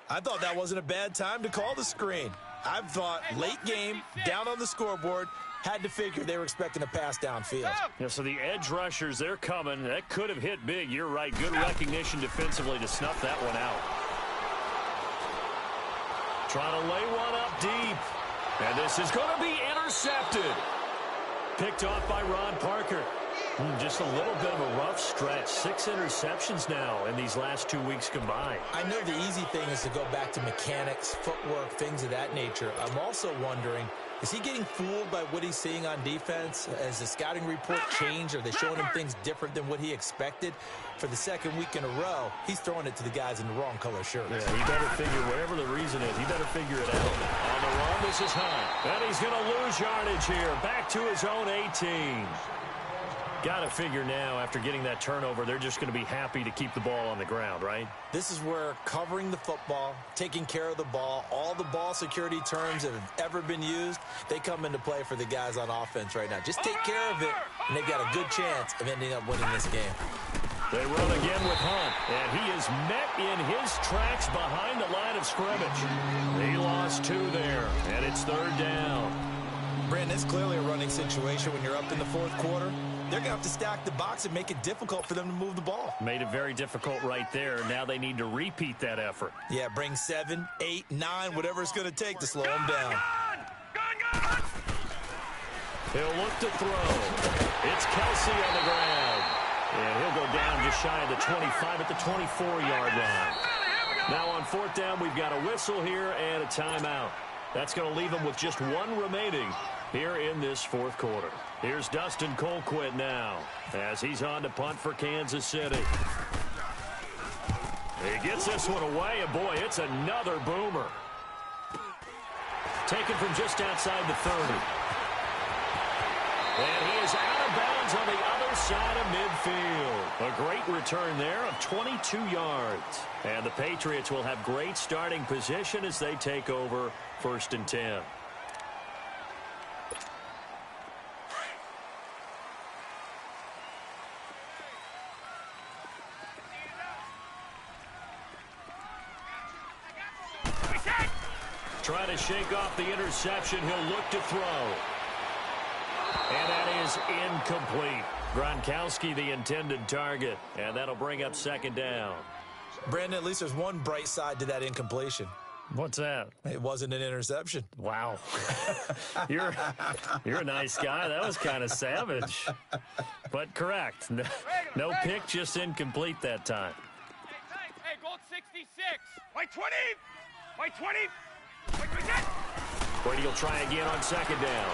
I thought that wasn't a bad time to call the screen. I thought late game, down on the scoreboard, had to figure they were expecting a pass downfield. Yeah, so the edge rushers, they're coming. That could have hit big. You're right. Good recognition defensively to snuff that one out. Trying to lay one up deep. And this is going to be intercepted. Picked off by Ron Parker. Just a little bit of a rough stretch. 6 interceptions now in these last 2 weeks combined. I know the easy thing is to go back to mechanics, footwork, things of that nature. I'm also wondering, is he getting fooled by what he's seeing on defense? Has the scouting report changed? Are they showing him things different than what he expected? For the 2nd week in a row, he's throwing it to the guys in the wrong color shirts. Yeah, he better figure, whatever the reason is, he better figure it out. On the run, this is Hunt. And he's going to lose yardage here. Back to his own 18. Got to figure now, after getting that turnover, they're just going to be happy to keep the ball on the ground, right? This is where covering the football, taking care of the ball, all the ball security terms that have ever been used, they come into play for the guys on offense right now. Just take care of it, and they've got a good chance of ending up winning this game. They run again with Hunt, and he is met in his tracks behind the line of scrimmage. He lost 2 there, and it's 3rd down. Brandon, it's clearly a running situation when you're up in the 4th quarter. They're going to have to stack the box and make it difficult for them to move the ball. Made it very difficult right there. Now they need to repeat that effort. Yeah, bring 7, 8, 9, whatever it's going to take to slow them down. He'll look to throw. It's Kelsey on the ground. And he'll go down just shy of the 25 at the 24-yard line. Now on 4th down, we've got a whistle here and a timeout. That's going to leave them with just 1 remaining here in this 4th quarter. Here's Dustin Colquitt now as he's on to punt for Kansas City. He gets this one away, and boy, it's another boomer. Taken from just outside the 30. And he is out of bounds on the other side of midfield. A great return there of 22 yards. And the Patriots will have great starting position as they take over 1st and 10. Trying to shake off the interception. He'll look to throw. And that is incomplete. Gronkowski, the intended target. And that'll bring up 2nd down. Brandon, at least there's one bright side to that incompletion. What's that? It wasn't an interception. Wow. You're a nice guy. That was kind of savage. But correct. No pick, just incomplete that time. Hey, gold 66. White 20. White 20. Brady will try again on second down.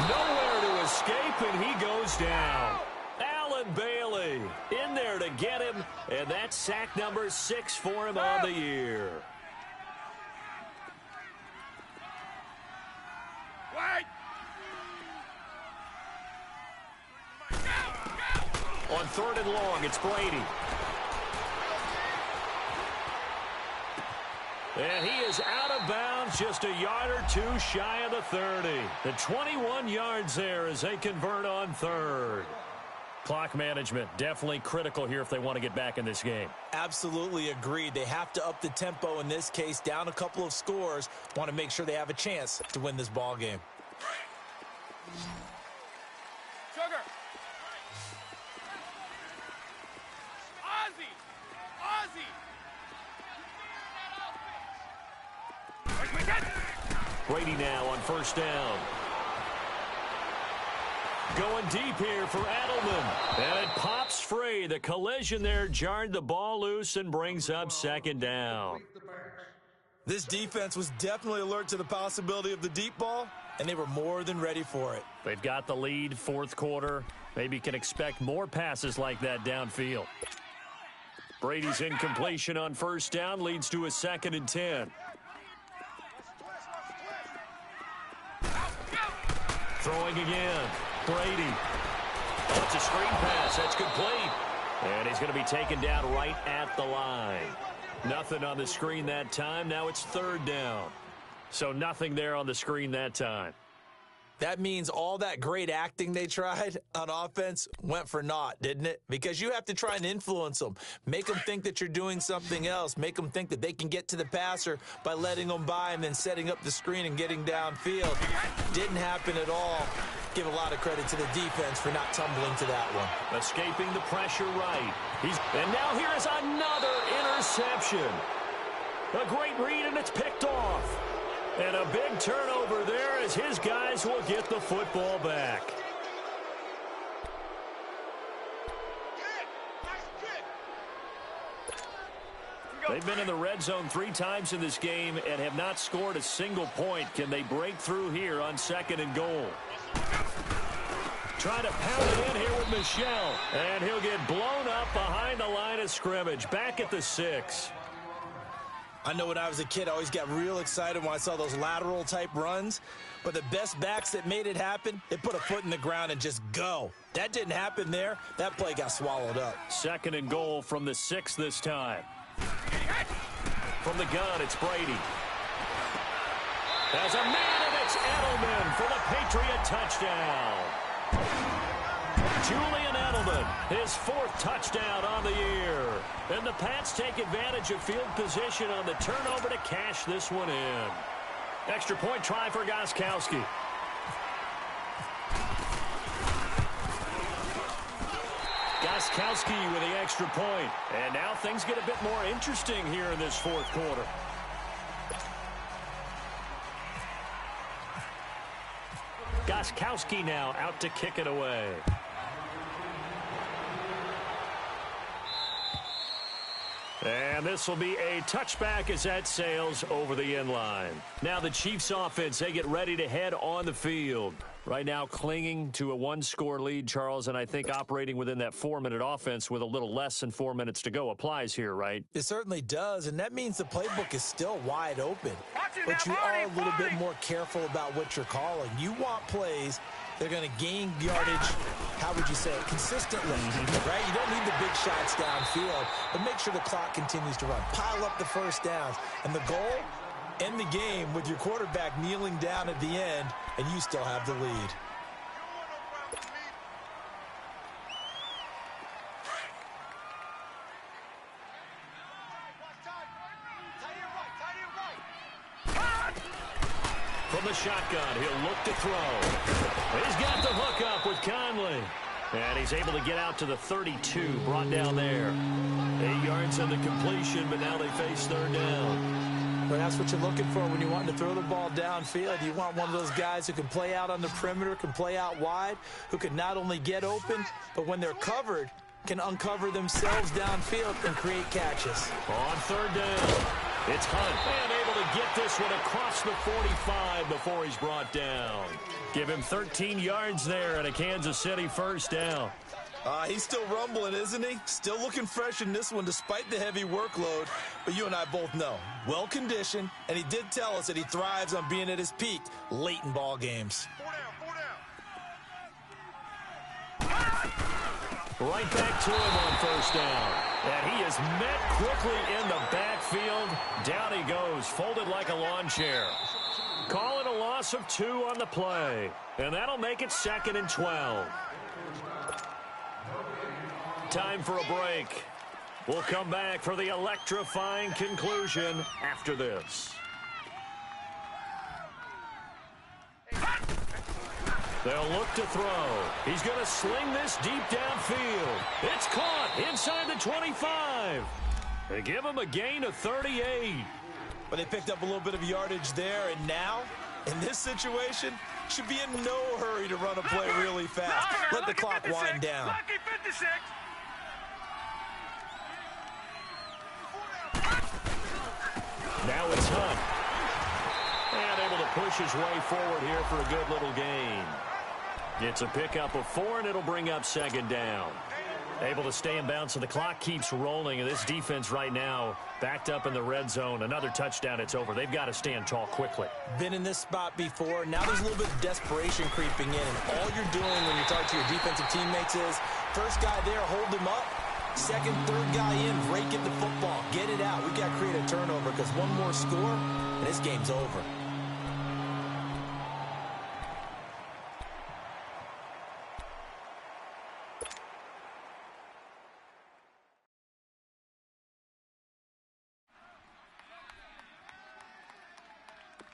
Nowhere to escape, and he goes down. Allen Bailey in there to get him, and that's sack number 6 for him on the year. On 3rd and long, it's Brady. And he is out of bounds, just a yard or two shy of the 30. The 21 yards there as they convert on 3rd. Clock management, definitely critical here if they want to get back in this game. Absolutely agreed. They have to up the tempo in this case, down a couple of scores. Want to make sure they have a chance to win this ball game. Sugar. Brady now on 1st down. Going deep here for Edelman. And it pops free. The collision there jarred the ball loose and brings up 2nd down. This defense was definitely alert to the possibility of the deep ball, and they were more than ready for it. They've got the lead, 4th quarter. Maybe can expect more passes like that downfield. Brady's incompletion on 1st down leads to a 2nd and 10. Throwing again. Brady. Oh, it's a screen pass. That's complete. And he's going to be taken down right at the line. Nothing on the screen that time. Now it's 3rd down. So nothing there on the screen that time. That means all that great acting they tried on offense went for naught, didn't it? Because you have to try and influence them. Make them think that you're doing something else. Make them think that they can get to the passer by letting them by and then setting up the screen and getting downfield. Didn't happen at all. Give a lot of credit to the defense for not tumbling to that one. Escaping the pressure right. And now here is another interception. A great read, and it's picked off. And a big turnover there as his guys will get the football back. They've been in the red zone 3 times in this game and have not scored a single point. Can they break through here on 2nd and goal? Trying to pound it in here with Michel. And he'll get blown up behind the line of scrimmage. Back at the 6. I know when I was a kid, I always got real excited when I saw those lateral-type runs. But the best backs that made it happen, they put a foot in the ground and just go. That didn't happen there. That play got swallowed up. 2nd and goal from the 6 this time. From the gun, it's Brady. There's a man, and it's Edelman for the Patriot touchdown. Julian Edelman, his 4th touchdown on the year. And the Pats take advantage of field position on the turnover to cash this one in. Extra point try for Gostkowski. Gostkowski with the extra point. And now things get a bit more interesting here in this 4th quarter. Gostkowski now out to kick it away. And this will be a touchback as that sails over the end line. Now the Chiefs offense, they get ready to head on the field. Right now clinging to a 1-score lead, Charles, and I think operating within that 4-minute offense with a little less than 4 minutes to go applies here, right? It certainly does, and that means the playbook is still wide open. But you are a little bit more careful about what you're calling. You want plays that are going to gain yardage, how would you say it, consistently, right? You don't need the big shots downfield, but make sure the clock continues to run. Pile up the first downs, and the goal, end the game with your quarterback kneeling down at the end, and you still have the lead. From the shotgun, he'll look to throw. He's got the hook up with Conley. And he's able to get out to the 32, brought down there. 8 yards on the completion, but now they face 3rd down. But that's what you're looking for when you want to throw the ball downfield. You want one of those guys who can play out on the perimeter, can play out wide, who can not only get open, but when they're covered, can uncover themselves downfield and create catches. On 3rd down, it's Hunt. And able to to get this one across the 45 before he's brought down. Give him 13 yards there and a Kansas City first down. He's still rumbling, isn't he? Still looking fresh in this one despite the heavy workload. But you and I both know, well-conditioned, and he did tell us that he thrives on being at his peak late in ball games. Right back to him on first down. And he is met quickly in the backfield. Down he goes, folded like a lawn chair. Call it a loss of 2 on the play. And that'll make it 2nd and 12. Time for a break. We'll come back for the electrifying conclusion after this. They'll look to throw. He's going to sling this deep downfield. It's caught inside the 25. They give him a gain of 38. But they picked up a little bit of yardage there, and now, in this situation, should be in no hurry to run a play really fast. Let the clock wind down. Now it's Hunt. And able to push his way forward here for a good little gain. It's a pickup of 4, and it'll bring up 2nd down. Able to stay in bounds, so the clock keeps rolling, and this defense right now backed up in the red zone. Another touchdown, it's over. They've got to stand tall quickly. Been in this spot before. Now there's a little bit of desperation creeping in, and all you're doing when you're talking to your defensive teammates is, first guy there, hold him up. Second, third guy in, rake at the football. Get it out. We've got to create a turnover because one more score, and this game's over.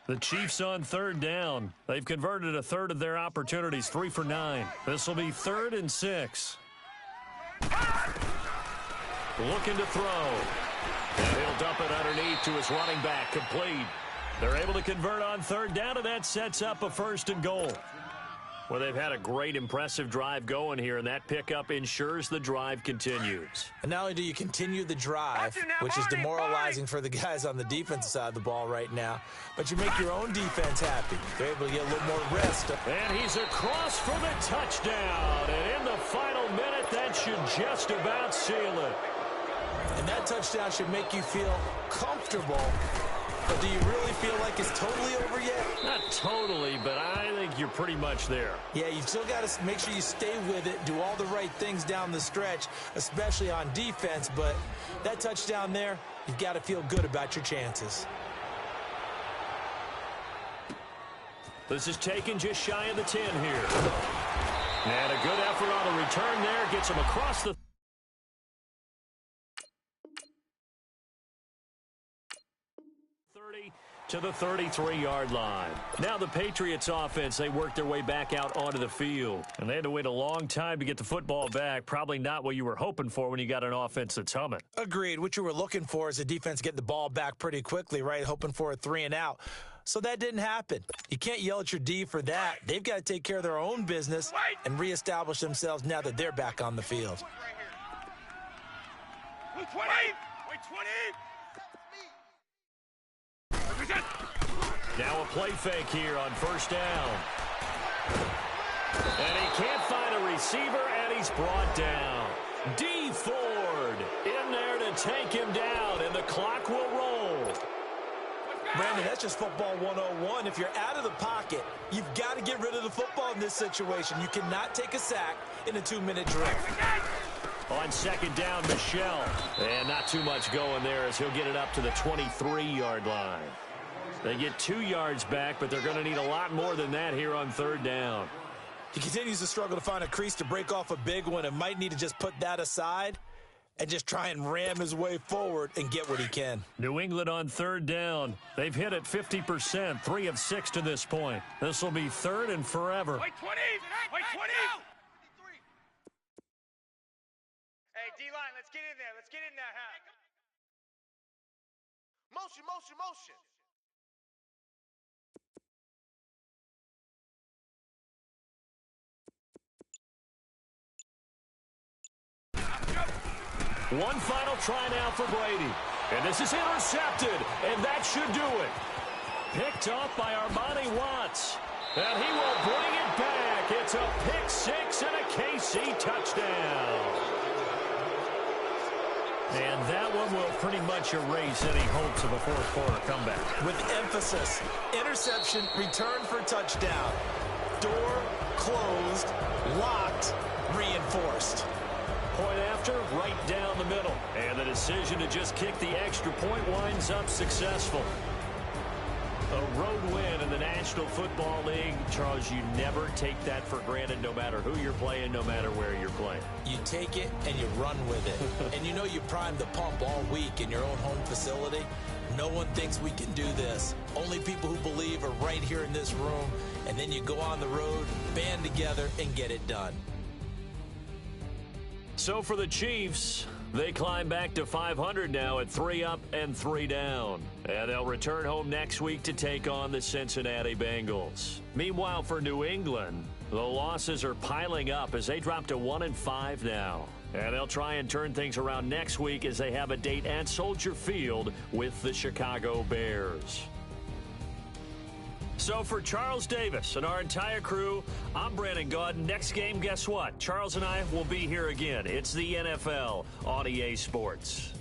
The Chiefs on 3rd down. They've converted a third of their opportunities, 3 for 9. This will be 3rd and 6. Looking to throw. And he'll dump it underneath to his running back, complete. They're able to convert on 3rd down, and that sets up a 1st and goal. Well, they've had a great, impressive drive going here, and that pickup ensures the drive continues. And not only do you continue the drive, which is demoralizing for the guys on the defensive side of the ball right now, but you make your own defense happy. They're able to get a little more rest. And he's across for the touchdown. And in the final minute, that should just about seal it. And that touchdown should make you feel comfortable. But do you really feel like it's totally over yet? Not totally, but I think you're pretty much there. Yeah, you've still got to make sure you stay with it, do all the right things down the stretch, especially on defense. But that touchdown there, you've got to feel good about your chances. This is taken just shy of the 10 here. And a good effort on the return there gets him across the 30 to the 33-yard line. Now the Patriots offense, they worked their way back out onto the field. And they had to wait a long time to get the football back. Probably not what you were hoping for when you got an offense that's humming. Agreed. What you were looking for is the defense getting the ball back pretty quickly, right? Hoping for a 3 and out. So that didn't happen. You can't yell at your D for that. They've got to take care of their own business and reestablish themselves now that they're back on the field. Wait, 20! Wait, 20! Now a play fake here on 1st down. And he can't find a receiver, and he's brought down. D. Ford in there to take him down, and the clock will roll. Brandon, that's just football 101. If you're out of the pocket, you've got to get rid of the football in this situation. You cannot take a sack in a 2-minute drill. On 2nd down, Michelle. And not too much going there as he'll get it up to the 23-yard line. They get 2 yards back, but they're going to need a lot more than that here on 3rd down. He continues to struggle to find a crease to break off a big one and might need to just put that aside and just try and ram his way forward and get what he can. New England on 3rd down. They've hit it 50%, 3 of 6 to this point. This will be 3rd and forever. Wait, 20! Wait, 20! Hey, D-line, let's get in there. Let's get in there, huh? Motion, motion, motion. One final try now for Brady. And this is intercepted, and that should do it. Picked off by Armani Watts. And he will bring it back. It's a pick six and a KC touchdown. And that one will pretty much erase any hopes of a fourth quarter comeback. With emphasis, interception, return for touchdown. Door closed, locked, reinforced. Point after, right down the middle. And the decision to just kick the extra point winds up successful. A road win in the National Football League. Charles, you never take that for granted no matter who you're playing, no matter where you're playing. You take it and you run with it. And you know you primed the pump all week in your own home facility. No one thinks we can do this. Only people who believe are right here in this room. And then you go on the road, band together, and get it done. So for the Chiefs, they climb back to 500 now at 3 up and 3 down. And they'll return home next week to take on the Cincinnati Bengals. Meanwhile, for New England, the losses are piling up as they drop to 1-5 now. And they'll try and turn things around next week as they have a date at Soldier Field with the Chicago Bears. So for Charles Davis and our entire crew, I'm Brandon Gaudin. Next game, guess what? Charles and I will be here again. It's the NFL on EA Sports.